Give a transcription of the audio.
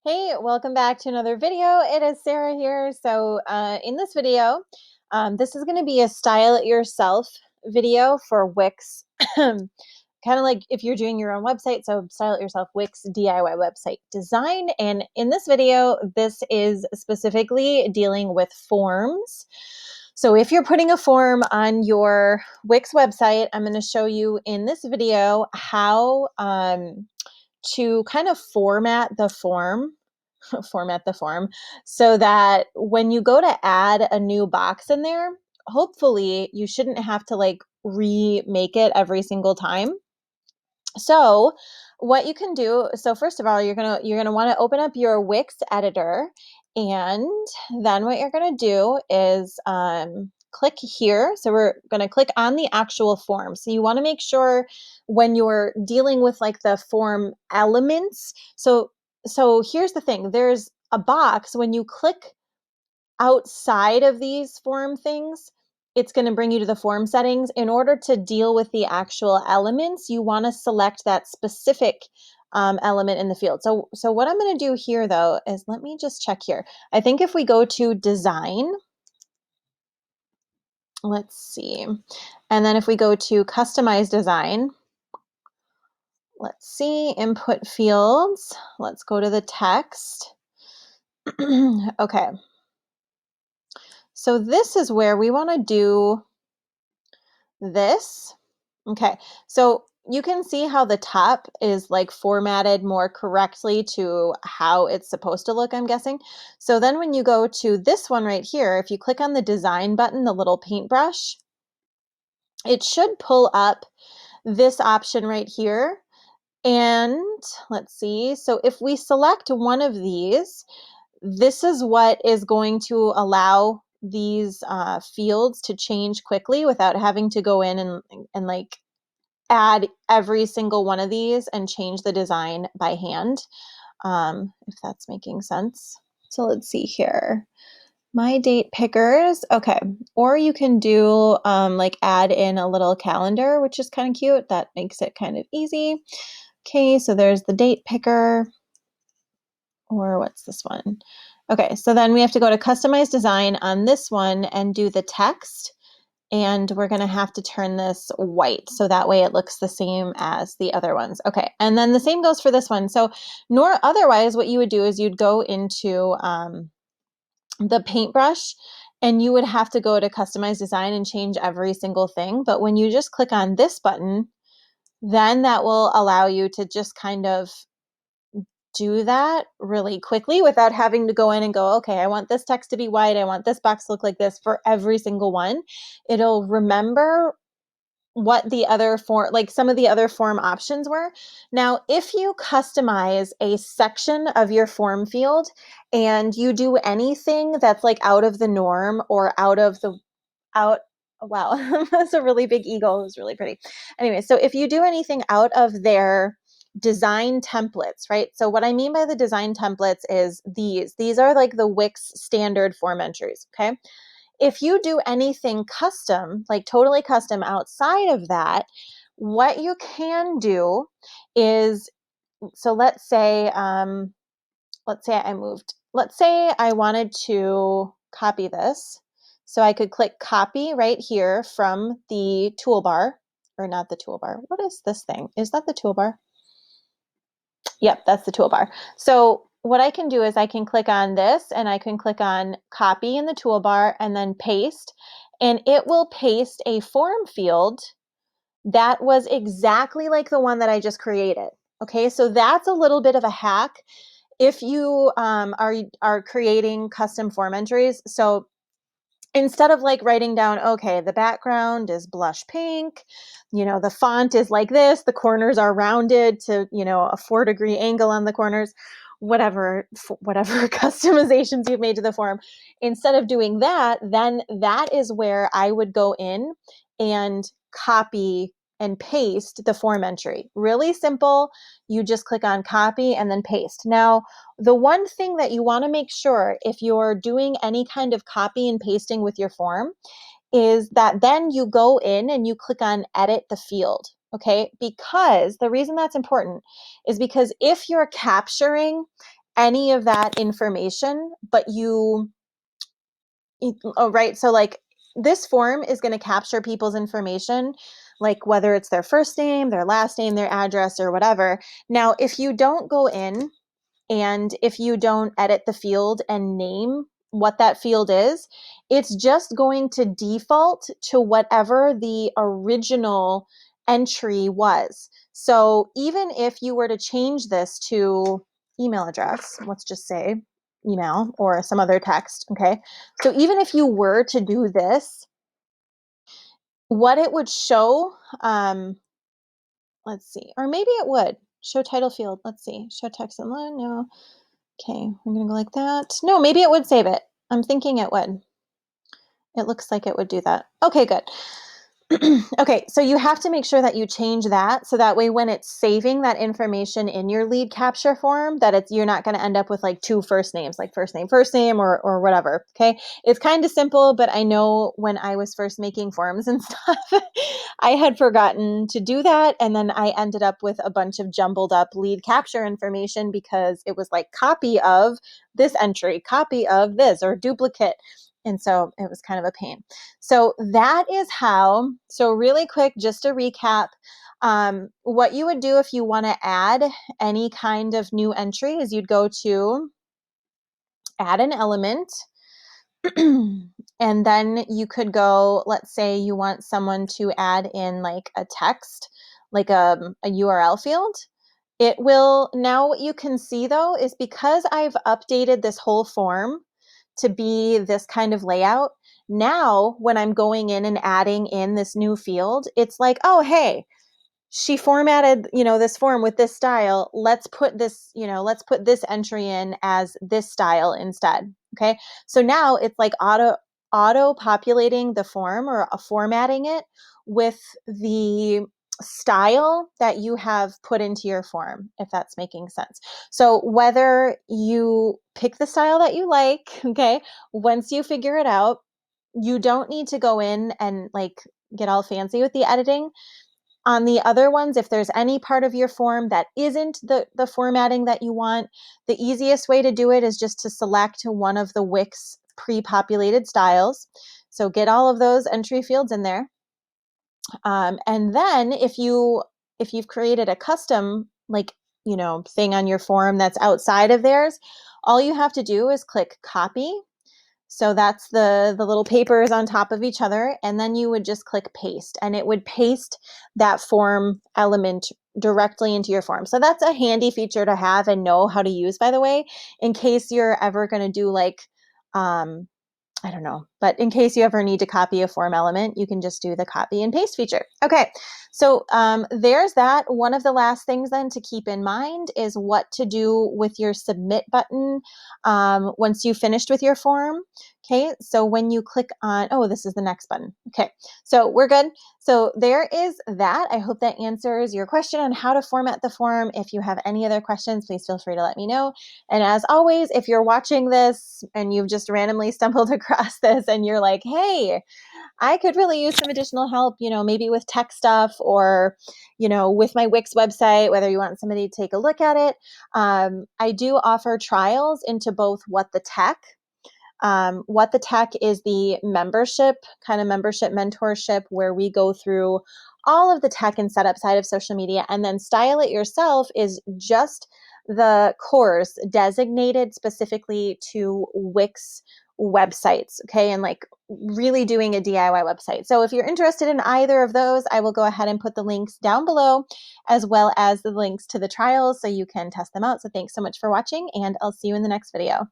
Hey, welcome back to another video. It is Sarah here. So in this video, this is going to be a style it yourself video for Wix. Kind of like if you're doing your own website. So style it yourself Wix DIY website design. And in this video, this is specifically dealing with forms. So if you're putting a form on your Wix website, I'm going to show you in this video how to kind of format the form so that when you go to add a new box in there, hopefully you shouldn't have to like remake it every single time. So what you can do, so first of all, you're gonna want to open up your Wix editor, and then what you're gonna do is click here. So we're gonna click on the actual form. So you want to make sure when you're dealing with like the form elements. So here's the thing: there's a box when you click outside of these form things, it's going to bring you to the form settings. In order to deal with the actual elements, you want to select that specific element in the field. So what I'm going to do here though is let me just check here. I think if we go to design, let's see. And then if we go to customize design, let's see, input fields, let's go to the text. Okay. So this is where we want to do this. Okay, so you can see how the top is like formatted more correctly to how it's supposed to look, I'm guessing. So then when you go to this one right here, if you click on the design button, the little paintbrush, it should pull up this option right here. And let's see, so if we select one of these, this is what is going to allow these fields to change quickly without having to go in and like add every single one of these and change the design by hand, if that's making sense. So let's see here. My date pickers. Okay. Or you can do like add in a little calendar, which is kind of cute. That makes it kind of easy. Okay. So there's the date picker. Or what's this one? Okay. So then we have to go to customize design on this one and do the text. And we're going to have to turn this white so that way it looks the same as the other ones. Okay, and then the same goes for this one. So nor otherwise what you would do is you'd go into the paintbrush and you would have to go to customize design and change every single thing. But when you just click on this button, then that will allow you to just kind of do that really quickly without having to go in and go, okay, I want this text to be white. I want this box to look like this for every single one. It'll remember what the other form, like some of the other form options were. Now, if you customize a section of your form field and you do anything that's like out of the norm or out, wow, that's a really big eagle. It was really pretty. Anyway, so if you do anything out of their design templates, right? So what I mean by the design templates is these are like the Wix standard form entries, okay? If you do anything custom, like totally custom outside of that, what you can do is, so let's say I wanted to copy this. So I could click copy right here from the toolbar, or not the toolbar. What is this thing? Is that the toolbar? Yep, that's the toolbar. So what I can do is I can click on this and I can click on copy in the toolbar and then paste, and it will paste a form field that was exactly like the one that I just created. Okay, so that's a little bit of a hack if you are creating custom form entries. So instead of like writing down, okay, the background is blush pink, the font is like this, the corners are rounded to, a 4-degree angle on the corners, whatever customizations you've made to the form. Instead of doing that, then that is where I would go in and copy and paste the form entry. Really simple. You just click on copy and then paste. Now, the one thing that you want to make sure if you're doing any kind of copy and pasting with your form is that then you go in and you click on edit the field, okay? Because the reason that's important is because if you're capturing any of that information, but oh, right. So like this form is going to capture people's information, like whether it's their first name, their last name, their address, or whatever. Now, if you don't go in and if you don't edit the field and name what that field is, it's just going to default to whatever the original entry was. So even if you were to change this to email address, let's just say email or some other text, okay? So even if you were to do this, what it would show, let's see, or maybe it would show title field. Let's see, show text and line. No. Okay, we're gonna go like that. No, maybe it would save it. I'm thinking it would. It looks like it would do that. Okay, good. Okay, so you have to make sure that you change that so that way when it's saving that information in your lead capture form, that you're not going to end up with like two first names, like first name, or whatever. Okay, it's kind of simple, but I know when I was first making forms and stuff, I had forgotten to do that, and then I ended up with a bunch of jumbled up lead capture information because it was like copy of this entry, copy of this, or duplicate. And so it was kind of a pain. So that is how, so really quick, just to recap, what you would do if you want to add any kind of new entry is you'd go to add an element. And then you could go, let's say you want someone to add in like a text, like a URL field. It will, now what you can see though, is because I've updated this whole form to be this kind of layout, now when I'm going in and adding in this new field, it's like, oh, hey, she formatted, this form with this style. Let's put this, let's put this entry in as this style instead. Okay. So now it's like auto populating the form or formatting it with the style that you have put into your form, if that's making sense. So whether you pick the style that you like, okay, once you figure it out, you don't need to go in and like get all fancy with the editing. On the other ones, if there's any part of your form that isn't the formatting that you want, the easiest way to do it is just to select one of the Wix pre-populated styles. So get all of those entry fields in there. And then if you've created a custom thing on your form that's outside of theirs, all you have to do is click copy. So that's the little papers on top of each other. And then you would just click paste and it would paste that form element directly into your form. So that's a handy feature to have and know how to use, by the way, in case you're ever going to do I don't know, but in case you ever need to copy a form element, you can just do the copy and paste feature. Okay, so there's that. One of the last things then to keep in mind is what to do with your submit button once you've finished with your form. Okay, so when you click on, oh, this is the next button. Okay, so we're good. So there is that. I hope that answers your question on how to format the form. If you have any other questions, please feel free to let me know. And as always, if you're watching this and you've just randomly stumbled across this and you're like, hey, I could really use some additional help, maybe with tech stuff or, with my Wix website, whether you want somebody to take a look at it. I do offer trials into both What the Tech. What the Tech is the membership mentorship where we go through all of the tech and setup side of social media, and then Style It Yourself is just the course designated specifically to Wix websites, okay, and like really doing a DIY website. So if you're interested in either of those, I will go ahead and put the links down below as well as the links to the trials so you can test them out. So thanks so much for watching and I'll see you in the next video.